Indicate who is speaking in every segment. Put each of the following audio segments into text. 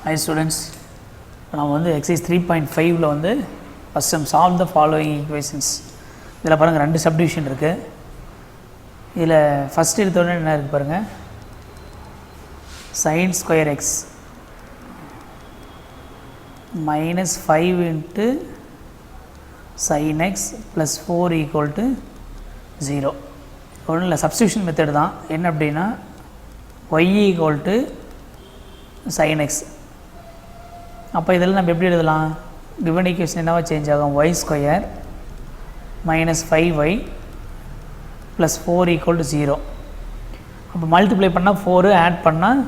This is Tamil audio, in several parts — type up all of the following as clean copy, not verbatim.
Speaker 1: Hi students, நான் வந்து exercise 3.5ல வந்து first time solve the following equations. இதில் பாருங்கள் ரெண்டு subdivision இருக்குது. இதில் ஃபஸ்ட் எடுத்தோடனே என்ன இருக்குது பாருங்கள், sin square x minus 5 into sin x plus 4 equal to 0. ஒன்றும் இல்லை, substitution method தான். என்ன அப்படின்னா y equal to sin x. அப்போ இதெல்லாம் நம்ம எப்படி எழுதலாம், given equation என்னவா சேஞ்ச் ஆகும், y square minus 5y plus 4 equal to 0. அப்போ மல்டிப்ளை பண்ணால் 4, ஆட் பண்ணால்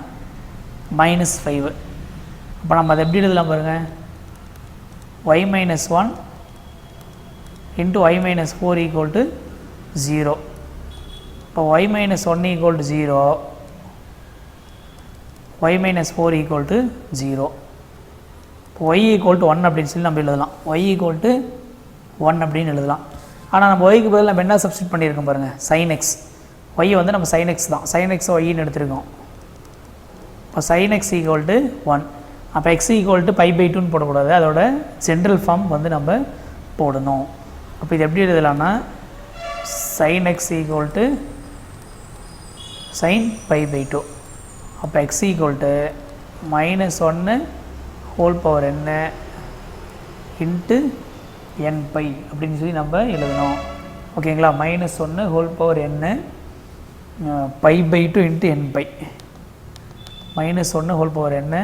Speaker 1: minus 5. அப்போ நம்ம அதை எப்படி எழுதலாம் பாருங்கள், y minus 1 into y minus 4 equal to 0. இப்போ y minus 1 equal to 0, y minus 4 equal to 0. y equal to 1 அப்படின்னு சொல்லி நம்ம எழுதலாம், y equal to 1 அப்படின்னு எழுதலாம். ஆனால் நம்ம yக்கு பதில் நம்ம என்ன சப்ஸ்டிட் பண்ணியிருக்கோம் பாருங்கள், sin x. y வந்து நம்ம sin x தான், sin x yன்னு எடுத்துருக்கோம். இப்போ sin x equal to 1. அப்போ x equal to π/2ன்னு போடக்கூடாது, அதோட ஜென்ரல் ஃபார்ம் வந்து நம்ம போடணும். அப்போ இது எப்படி எழுதலாம்னா sin x equal to sin π/2. அப்போ x equal to -1 whole power n into n pi அப்படின்னு சொல்லி நம்ம எழுதணும். ஓகேங்களா, -1 whole power n π/2 into n pi, -1 whole power n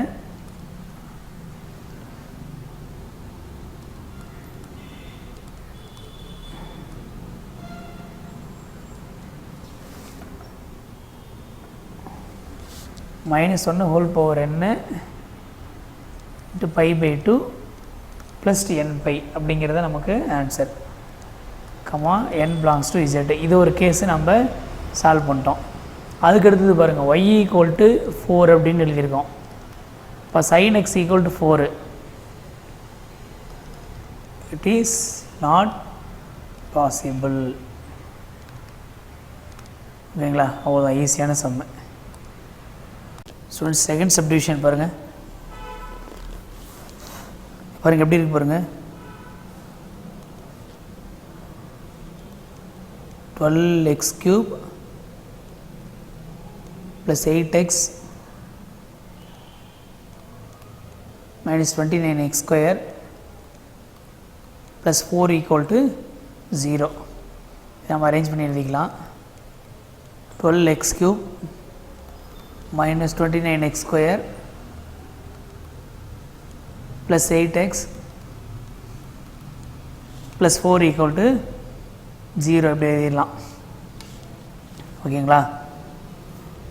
Speaker 1: -1 whole power n into π/2 plus n by அப்படிங்கிறத நமக்கு answer. Comma n belongs to z. இது ஒரு கேஸு நம்ம சால்வ் பண்ணிட்டோம். அதுக்கு அடுத்தது பாருங்கள், y equal to 4 அப்படின்னு எழுதியிருக்கோம். இப்போ sin x equal to 4, it is not possible. ஓகேங்களா, அவ்வளோதான், ஈஸியான சம்மு. ஸ்டூடெண்ட்ஸ் செகண்ட் சப்டிவிஷன் பாருங்கள், பாருங்கள் எப்படி இருக்கு பாருங்கள், 12x cube plus 8x minus 29x square plus 4 equal to 0. நம்ம அரேஞ்ச் பண்ணி எழுதிக்கலாம். 12x cube minus 29x square plus 8x plus 4 equal to 0 இப்படி எழுதிடலாம். ஓகேங்களா,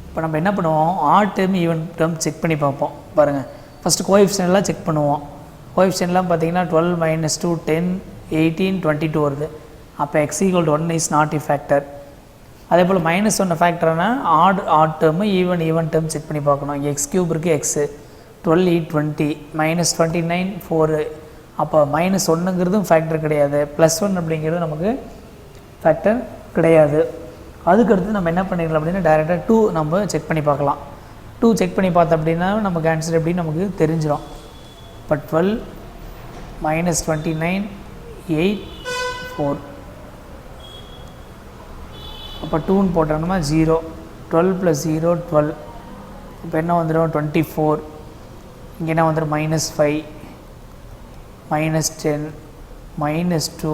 Speaker 1: இப்போ நம்ம என்ன பண்ணுவோம், odd term even term check பண்ணி பார்ப்போம். பாருங்கள், ஃபஸ்ட்டு கோஎஃபிஷியன்ட்லாம் செக் பண்ணுவோம். கோஎஃபிஷியன்ட்லாம் பார்த்தீங்கன்னா 12 - 2 10 18 22 வருது. அப்போ x equal to 1 is not a factor. அதே போல் -1 ஃபேக்டர்னா odd term even term check பண்ணி பார்க்கணும். எக்ஸ் கியூப் இருக்குது, எக்ஸு 12 8 20 -29 4. அப்போ -1ங்கிறதும் ஃபேக்டர் கிடையாது, +1 அப்படிங்கிறது நமக்கு ஃபேக்டர் கிடையாது. அதுக்கடுத்து நம்ம என்ன பண்ணிக்கலாம் அப்படின்னா டைரெக்டாக 2 நம்ம செக் பண்ணி பார்க்கலாம். 2 செக் பண்ணி பார்த்தோம் அப்படின்னா நமக்கு ஆன்சர் எப்படின்னு நமக்கு தெரிஞ்சிடும். இப்போ 12 -29 8 4. அப்போ 2ன்னு போட்டோம்னா 0, 12 + 0 12. இப்போ என்ன வந்துடும் 24. இங்கே என்ன வந்துடும் -5 -10 -2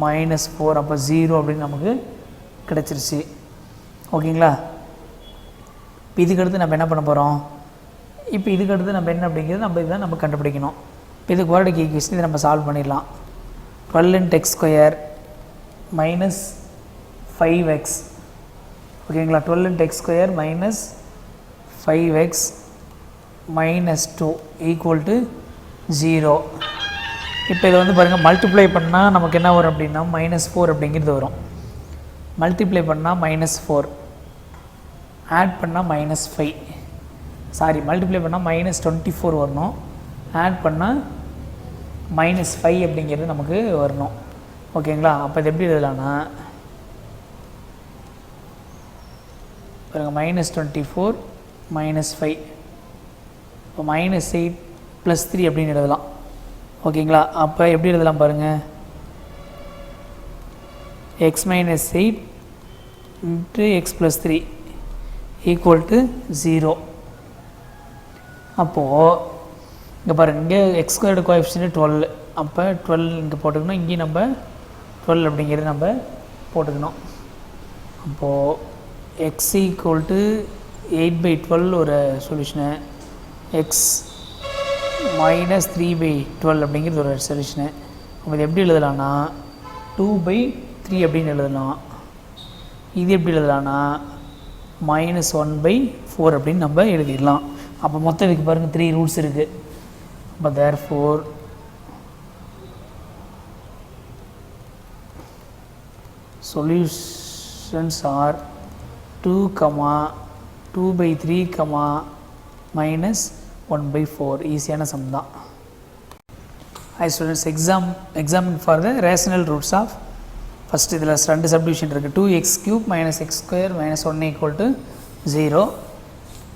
Speaker 1: -4. அப்போ 0 அப்படின்னு நமக்கு கிடச்சிருச்சு. ஓகேங்களா, இப்போ இதுக்கடுத்து நம்ம என்ன பண்ண போகிறோம், இப்போ இதுக்கடுத்து நம்ம என்ன அப்படிங்கிறது நம்ம இதுதான் நம்ம கண்டுபிடிக்கணும். இப்போ இது குவாட்ரேட்டிக் ஈக்குவேஷன், இதை நம்ம சால்வ் பண்ணிடலாம். 12 × x square minus 5x. ஓகேங்களா, 12 × x square minus 5x minus 2 equal to 0. இப்போ இதை வந்து பாருங்கள், மல்டிப்ளை பண்ணால் நமக்கு என்ன வரும் அப்படின்னா -4 அப்படிங்கிறது வரும். மல்டிப்ளை பண்ணால் -4, ஆட் பண்ணால் -5. சாரி, மல்டிப்ளை பண்ணால் -24 வரணும், ஆட் பண்ணால் -5 அப்படிங்கிறது நமக்கு வரணும். ஓகேங்களா, அப்போ இது எப்படி எழுதலான்னா பாருங்கள், -24 -5. இப்போ -8 +3 அப்படின்னு எழுதலாம். ஓகேங்களா? அப்போ எப்படி எழுதலாம் பாருங்கள், x - 8 × x + 3 = 0. அப்போது இங்கே பாருங்கள், இங்கே x² கோஎஃபிஷியன்ட் 12. அப்போ 12 இங்கே போட்டுக்கணும், இங்கேயும் நம்ம 12 அப்படிங்கிறது நம்ம போட்டுக்கணும். அப்போது x = 8/12 ஒரு சொல்யூஷனு, x - 3/12 அப்படிங்கிறது ஒரு சொல்யூஷனு. அப்போ இது எப்படி எழுதலாம்னா 2/3 அப்படின்னு எழுதலாம். இது எப்படி எழுதலாம்னா -1/4 அப்படின்னு நம்ம எழுதிடலாம். அப்போ மொத்தம் இதுக்கு பாருங்கள் 3 ரூட்ஸ் இருக்குது. அப்போ therefore solutions are 2, 2/3, -1/4. ஈஸியான சம் தான். Hi students, examine for the rational roots of first இதில் 2 subdivision இருக்குது. 2x³ - x² - 1 = 0.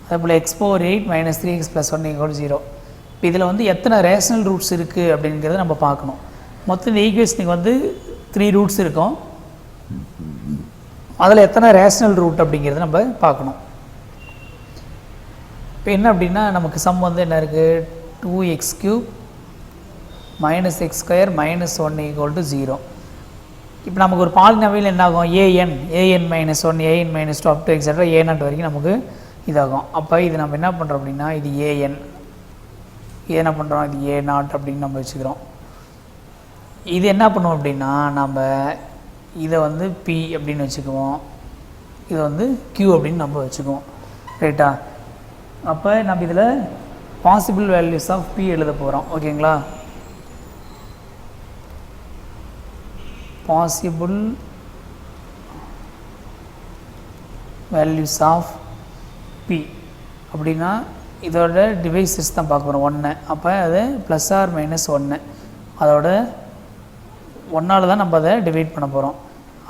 Speaker 1: அதேபோல் x⁴ 3x + 1 = 0. இப்போ இதில் வந்து எத்தனை ரேஷனல் ரூட்ஸ் இருக்குது அப்படிங்கிறத நம்ம பார்க்கணும். மொத்தம் இந்த ஈக்குவேஷனுக்கு வந்து 3 ரூட்ஸ் இருக்கும். அதில் எத்தனை ரேஷனல் ரூட் அப்படிங்கிறத நம்ம பார்க்கணும். இப்போ என்ன அப்படின்னா நமக்கு சம் வந்து என்ன இருக்குது, 2x³ - x² - 1 = 0. இப்போ நமக்கு ஒரு பாலினாமியல் என்ன ஆகும், an -1 an -2 up to etc a0 வரைக்கும் நமக்கு இதாகும். அப்போ இது நம்ம என்ன பண்ணுறோம் அப்படின்னா, இது an, இது என்ன பண்ணுறோம், இது a0 அப்படின்னு நம்ம வச்சுக்கிறோம். இது என்ன பண்ணுவோம் அப்படின்னா, நம்ம இதை வந்து p அப்படின்னு வச்சுக்குவோம், இதை வந்து q அப்படின்னு நம்ம வச்சுக்குவோம். ரைட்டா? அப்போ நம்ம இதில் பாசிபிள் வேல்யூஸ் ஆஃப் p எழுத போகிறோம். ஓகேங்களா? பாசிபிள் வேல்யூஸ் ஆஃப் p அப்படின்னா இதோட டிவைசஸ் தான் பார்க்க போகிறோம், 1. அப்போ அது +or -1, அதோட 1ஆல் தான் நம்ம அதை டிவைட் பண்ண போகிறோம்.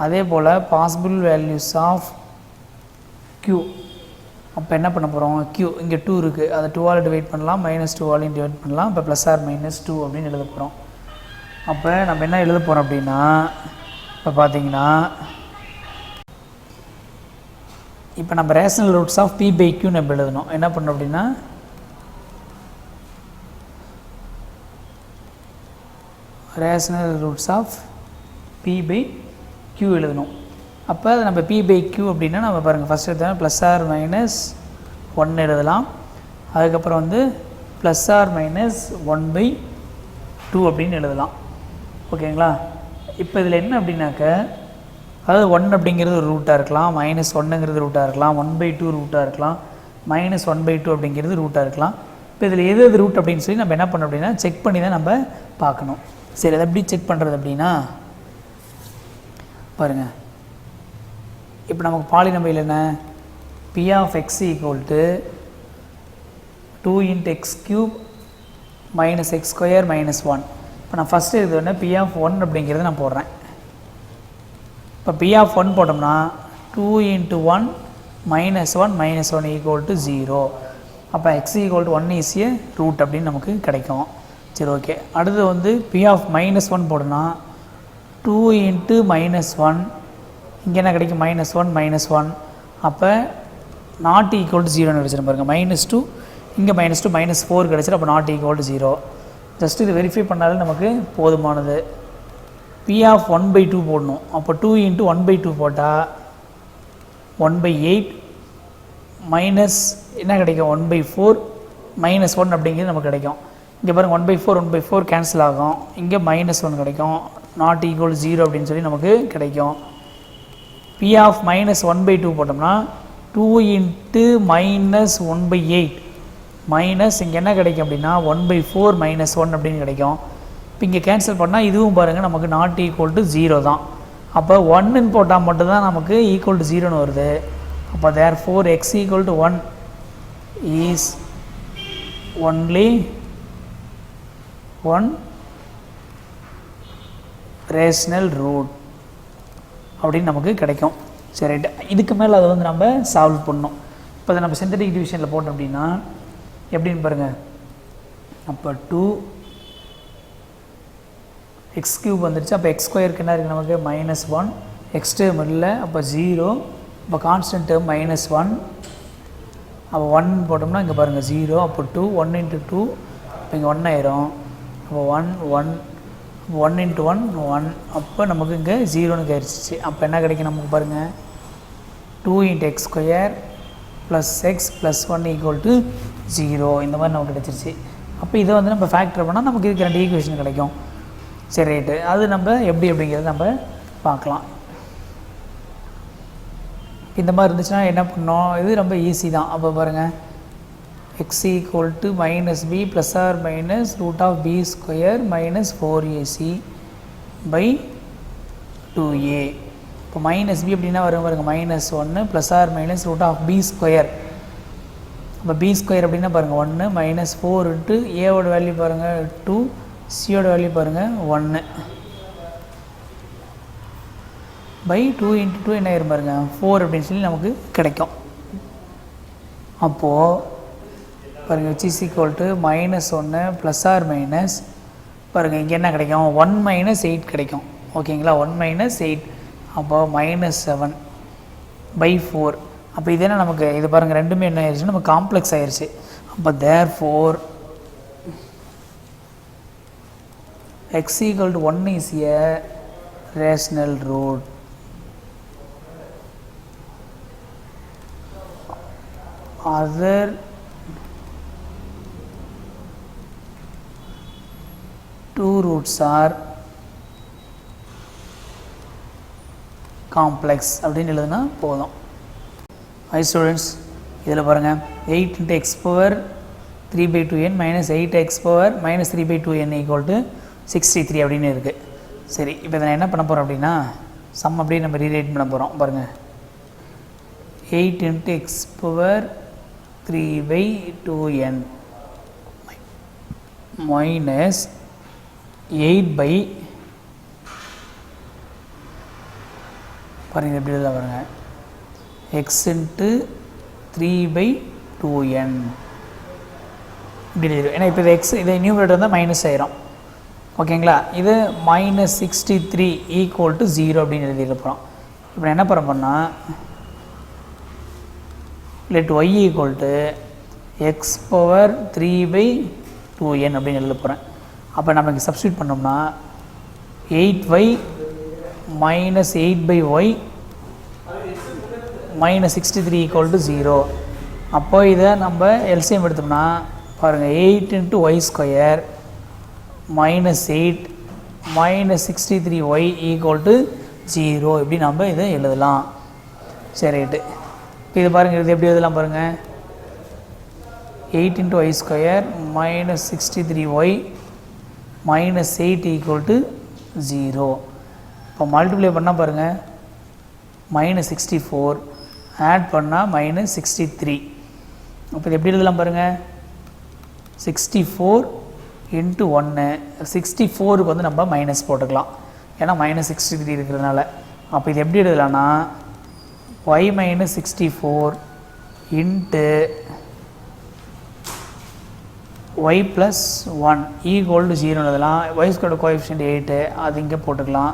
Speaker 1: அதே போல் பாசிபிள் வேல்யூஸ் ஆஃப் q, அப்போ என்ன பண்ண போகிறோம், q இங்கே 2 இருக்குது, அதை 2ஆல் டிவைட் பண்ணலாம், -2ஆலையும் டிவைட் பண்ணலாம். இப்போ +or -2 அப்படின்னு எழுத போகிறோம். அப்போ நம்ம என்ன எழுத போகிறோம் அப்படின்னா, இப்போ பார்த்தீங்கன்னா இப்போ நம்ம ரேஷனல் ரூட்ஸ் ஆஃப் p/q நம்ம எழுதணும். என்ன பண்ணோம் அப்படின்னா, ரேஷனல் ரூட்ஸ் ஆஃப் p/q எழுதணும். அப்போ அது நம்ம p/q அப்படின்னா நம்ம பாருங்கள், ஃபஸ்ட் எடுத்தோம்னா +or -1 எழுதலாம். அதுக்கப்புறம் வந்து +or -1/2 அப்படின்னு எழுதலாம். ஓகேங்களா? இப்போ இதில் என்ன அப்படின்னாக்க, அதாவது 1 அப்படிங்கிறது ஒரு ரூட்டாக இருக்கலாம், -1ங்கிறது ரூட்டாக இருக்கலாம், 1/2 ரூட்டாக இருக்கலாம், -1/2 அப்படிங்கிறது ரூட்டாக இருக்கலாம். இப்போ இதில் எது ரூட் அப்படின்னு சொல்லி நம்ம என்ன பண்ணோம் அப்படின்னா செக் பண்ணி தான் நம்ம பார்க்கணும். சரி, அதை எப்படி செக் பண்ணுறது அப்படின்னா பாருங்கள், இப்போ நமக்கு பாலினாமியல் என்ன, p of x = 2 × x³ - x² - 1. இப்போ நான் ஃபஸ்ட்டு இது வந்து p of 1 அப்படிங்கிறத நான் போடுறேன். இப்போ p of 1 போட்டோம்னா 2 × 1 - 1 = 0. அப்போ x = 1 is a ரூட் அப்படின்னு நமக்கு கிடைக்கும். சரி, ஓகே. அடுத்து வந்து p of -1 போடணும்னா 2 × -1, இங்கே என்ன கிடைக்கும், -1 - 1. அப்போ not equal to 0ன்னு வச்சுருப்பேன் பாருங்கள், -2 இங்கே -2 -4 கிடச்சிரு. அப்போ not equal to 0. ஜஸ்ட் இது வெரிஃபை பண்ணாலே நமக்கு போதுமானது. p of 1/2 போடணும். அப்போ 2 × 1/2 போட்டால் 1/8 மைனஸ் என்ன கிடைக்கும், 1/4 -1 அப்படிங்கிறது நமக்கு கிடைக்கும். இங்கே பாருங்கள், 1/4 கேன்சல் ஆகும், இங்கே -1 கிடைக்கும், not equal to 0 அப்படின்னு சொல்லி நமக்கு கிடைக்கும். p of -1/2 போட்டோம்னா 2 × -1/8 மைனஸ் இங்கே என்ன கிடைக்கும் அப்படின்னா 1/4 -1 அப்படின்னு கிடைக்கும். இப்போ இங்கே கேன்சல் பண்ணால் இதுவும் பாருங்கள் நமக்கு not equal to 0 தான். அப்போ 1ன்னு போட்டால் மட்டும்தான் நமக்கு equal to 0ன்னு வருது. அப்போ therefore x = 1 is only one rational root அப்படின்னு நமக்கு கிடைக்கும். சரி, இதுக்கு மேலே அதை வந்து நம்ம சால்வ் பண்ணணும். இப்போ அதை நம்ம சிந்தட்டிக் டிவிஷனில் போட்டோம் அப்படின்னா எப்படின்னு பாருங்கள், அப்போ 2 எக்ஸ் கியூப் வந்துடுச்சு. அப்போ எக்ஸ் ஸ்கொயருக்கு என்ன இருக்குது நமக்கு -1, எக்ஸ் டேர்ம் இல்லை, அப்போ 0, இப்போ கான்ஸ்டன்ட் டேர்ம் -1, அப்போ 1 போட்டோம்னா இங்கே பாருங்கள் 0, அப்போ 2, 1 × 2, இப்போ இங்கே 1 ஆயிரும், அப்போ 1 1 1 × 1 1, அப்போ நமக்கு இங்கே 0ன்னு கிடச்சிச்சு. அப்போ என்ன கிடைக்கும் நமக்கு பாருங்கள் 2 × x² + x + 1 = 0, இந்த மாதிரி நமக்கு கிடச்சிருச்சு. அப்போ இதை வந்து நம்ம ஃபேக்டர் பண்ணால் நமக்கு இதுக்கு 2 ஈக்குவேஷன் கிடைக்கும். சரி ரைட்டு, அது நம்ம எப்படி அப்படிங்கிறத நம்ம பார்க்கலாம். இந்த மாதிரி இருந்துச்சுன்னா என்ன பண்ணோம், இது ரொம்ப ஈஸி தான். அப்போ பாருங்கள் x = -b ± √b² - 4ac/2a. இப்போ -b அப்படின்னா வரும் பாருங்கள் -1 ± √b². அப்போ b² அப்படின்னா பாருங்கள் 1 -4 × a ஓட வேல்யூ பாருங்கள் 2, c ஓட வேல்யூ பாருங்கள் 1 /2 × 2 என்ன ஆயிரும் பாருங்க 4 அப்படின்னு சொல்லி நமக்கு கிடைக்கும். அப்போது பாருங்கள் h = -1 ± பாருங்கள் இங்கே என்ன கிடைக்கும் 1 - 8 கிடைக்கும். ஓகேங்களா, 1 - 8, அப்போ -7/4. அப்போ இது என்ன நமக்கு இது பாருங்கள் ரெண்டுமே என்ன ஆயிடுச்சு நமக்கு காம்ப்ளெக்ஸ் ஆயிடுச்சு. அப்போ therefore x = 1 is a rational root. Other two roots are complex அப்படின்னு எழுதுனா போதும். Hi students, இதில் பாருங்கள் 8 × x^3/2n - 8x - 3/2n = 63 அப்படின்னு இருக்குது. சரி, இப்போ இதை நான் என்ன பண்ண போகிறோம் அப்படின்னா சம் அப்படியே நம்ம ரீரைட் பண்ண போகிறோம். பாருங்கள் 8 × x^3/2n -8 பாருங்கள் எப்படி எழுதலாம் பாருங்கள் x × 3/2n இப்படி எழுதிடும். ஏன்னா இப்போ இது x இதை நியூமரேட்டர் இருந்தால் மைனஸ் ஆயிரும். ஓகேங்களா, இது -63 = 0 அப்படின்னு எழுதிட்டு போகிறோம். இப்போ என்ன பண்ணோம்னா let y = x^3/2n அப்படின்னு எழுத போகிறேன். அப்போ நம்ம இங்கே சப்ஸ்டியூட் பண்ணோம்னா 8y - 8/y - 63 = 0. அப்போ இதை நம்ம எல்சிஎம் எடுத்தோம்னா பாருங்கள் 8 × y² - 8 - 63y = 0 இப்படி நம்ம இதை எழுதலாம். சரி ரைட்டு, இப்போ இது பாருங்கள் இது எப்படி எழுதலாம் பாருங்கள் 8 × y² - 63y - 8 = 0. இப்போ மல்டிப்ளை பண்ணால் பாருங்கள் -64 ஆட் பண்ணால் -63. அப்போ இது எப்படி எழுதலாம் பாருங்கள் 64 × 1 64க்கு வந்து நம்ம மைனஸ் போட்டுக்கலாம், ஏன்னா -63 இருக்கிறதுனால. அப்போ இது எப்படி எழுதலாம்னா y - 64 × y + 1 = 0 எழுதலாம். y² கோஎஃபிஷியன்ட் 8 அது இங்கே போட்டுக்கலாம்,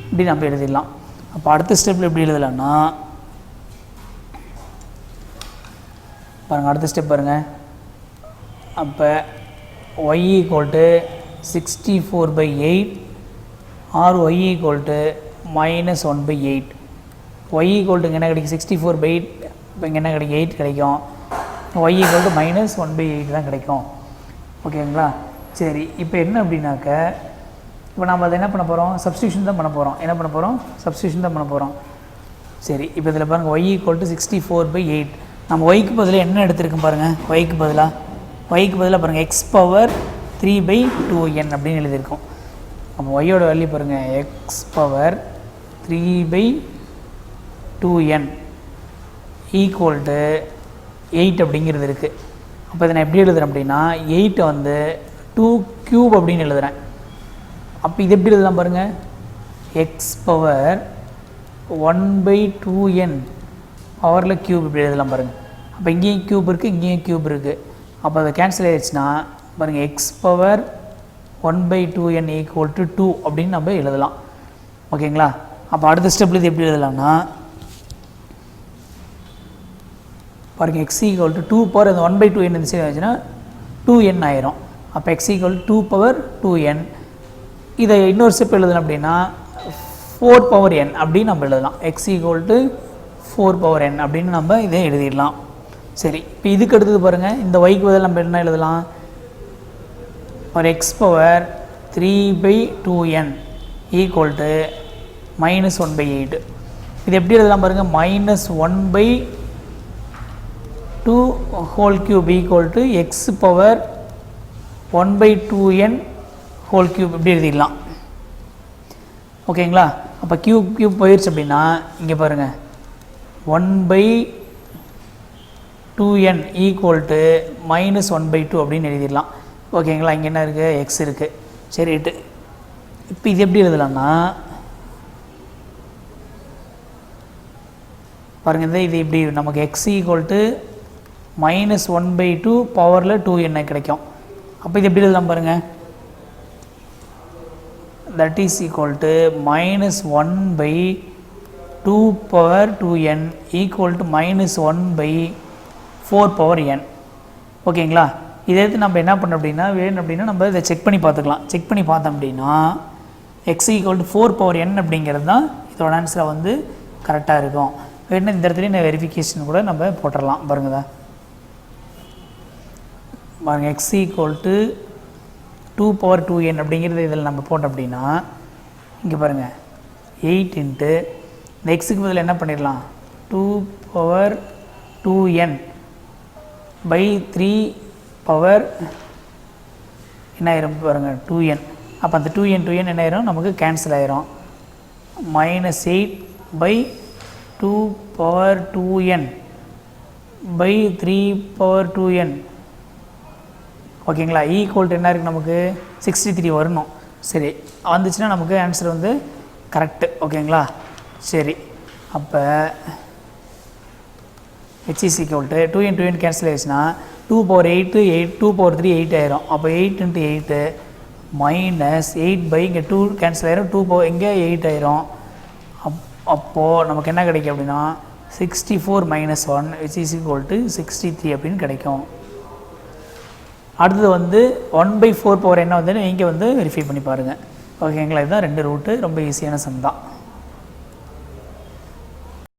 Speaker 1: இப்படி நம்ம எழுதிடலாம். அப்போ அடுத்த ஸ்டெப்பில் எப்படி எழுதலாம்னா பாருங்கள் அடுத்த ஸ்டெப் பாருங்கள். அப்போ y = 64/8 or y = -1/8. y = என்ன கிடைக்கும் 64/8, இப்போ இங்கே என்ன கிடைக்கும் 8 கிடைக்கும். y = -1/8 தான் கிடைக்கும். ஓகேங்களா, சரி இப்போ என்ன அப்படின்னாக்க இப்போ நம்ம அதை என்ன பண்ண போகிறோம் சப்ஸ்டியூஷன் தான் பண்ண போகிறோம். என்ன பண்ண போகிறோம் சப்ஸ்டியூஷன் தான் பண்ண போகிறோம். சரி, இப்போ இதில் பாருங்கள் y = 64/8. நம்ம yக்கு பதிலாக என்ன எடுத்துருக்கோம் பாருங்கள் yக்கு பதிலாக பாருங்கள் x^3/2n அப்படின்னு எழுதியிருக்கோம். அப்போ yயோட வேல்யூ பாருங்கள் x^3/2n = 8 அப்படிங்கிறது இருக்குது. அப்போ இதை நான் எப்படி எழுதுறேன் அப்படின்னா 8 வந்து 2³ அப்படின்னு எழுதுகிறேன். அப்போ இது எப்படி எழுதலாம் பாருங்கள் x^1/2n பவரில் க்யூப் இப்படி எழுதலாம் பாருங்கள். அப்போ இங்கேயும் க்யூப் இருக்குது இங்கேயும் க்யூப் இருக்குது. அப்போ அதை கேன்சல் ஆகிடுச்சுன்னா பாருங்கள் X power 1/2n equal to 2 அப்படின்னு நம்ம எழுதலாம். ஓகேங்களா? அப்போ அடுத்த ஸ்டெப்பில் இது எப்படி எழுதலாம்னா பாருங்கள் எக்ஸ் ஈக்குவல் டு 2 பவர் அந்த 1/2n இந்த சைடு ஆச்சுன்னா 2n ஆயிரும். அப்போ எக்ஸ் ஈக்குவல் 2 பவர் 2n. இதை இன்னொரு ஸ்டெப் எழுதலாம் அப்படின்னா 4 பவர் n அப்படின்னு நம்ம எழுதலாம். X equal to 4 power n அப்படின்னு நம்ம இதை எழுதிடலாம். சரி, இப்போ இதுக்கு அடுத்தது பாருங்கள் இந்த ஒய்க்கு பதில் நம்ம என்ன எழுதலாம்? ஒரு X power 3/2n equal to -1/8. இது எப்படி எழுதலாம் பாருங்கள்? -1/2 whole cube equal to X power 1/2n whole cube இப்படி எழுதிடலாம். ஓகேங்களா? அப்போ கியூப் போயிடுச்சு அப்படின்னா இங்கே பாருங்கள் 1/2n ஈக்குவல் டு -1/2 அப்படின்னு எழுதிடலாம். ஓகேங்களா? இங்கே என்ன இருக்குது? எக்ஸ் இருக்குது. சரி, இப்போ இது எப்படி எழுதலாம்னா பாருங்கள் இது இப்படி நமக்கு எக்ஸ் ஈக்குவல் டு -1/2 பவரில் 2n கிடைக்கும். அப்போ இது எப்படி எழுதலாம் பாருங்கள்? That is equal to -1/2 power 2n equal to -1/4 power n. ஓகேங்களா? இதை எடுத்து நம்ம என்ன பண்ணோம் அப்படின்னா வேணும் அப்படின்னா நம்ம இதை செக் பண்ணி பார்த்துக்கலாம். செக் பண்ணி பார்த்தோம் அப்படின்னா X equal to 4 power n அப்படிங்கிறது தான் இதோட ஆன்சராக வந்து கரெக்டாக இருக்கும். வேணும்னா இந்த இடத்துல நான் வெரிஃபிகேஷன் கூட நம்ம போட்டுடலாம். பாருங்கள் தான் பாருங்கள் X equal to 2 power 2n அப்படிங்கிறது இதில் நம்ம போட்டோம் அப்படின்னா இங்கே பாருங்கள் 8 இன்ட்டு இந்த எக்ஸுக்கு பதில் என்ன பண்ணிடலாம்? 2 பவர் 2n பை 3 பவர் என்ன ஆயிரும் பாருங்கள் 2n. அப்போ அந்த 2n என்ன ஆயிரும்? நமக்கு கேன்சல் ஆயிரும். -8/2 power 2n by 3 power 2n. ஓகேங்களா? ஈக்குவல் டு என்ன இருக்குது நமக்கு? 63 வரணும். சரி, வந்துச்சுன்னா நமக்கு ஆன்சர் வந்து கரெக்டு. ஓகேங்களா? சரி, அப்போ h is equal to 2n cancel ஆயிடுச்சுன்னா 2 பவர் 8 2 பவர் 3 8 ஆயிரும். அப்போ 8 × 8 -8 இங்கே 2 கேன்சல் ஆயிரும். 2 பவர் இங்கே 8 ஆயிரும். அப்போது நமக்கு என்ன கிடைக்கும் அப்படின்னா 64 - 1 which is equal to 63 அப்படின்னு கிடைக்கும். அடுத்தது வந்து 1/4 பவர் என்ன வந்து நீங்கள் வந்து வெரிஃபை பண்ணி பாருங்கள். ஓகேங்களா? இதுதான் 2 ரூட்டு. ரொம்ப ஈஸியான சம் தான்.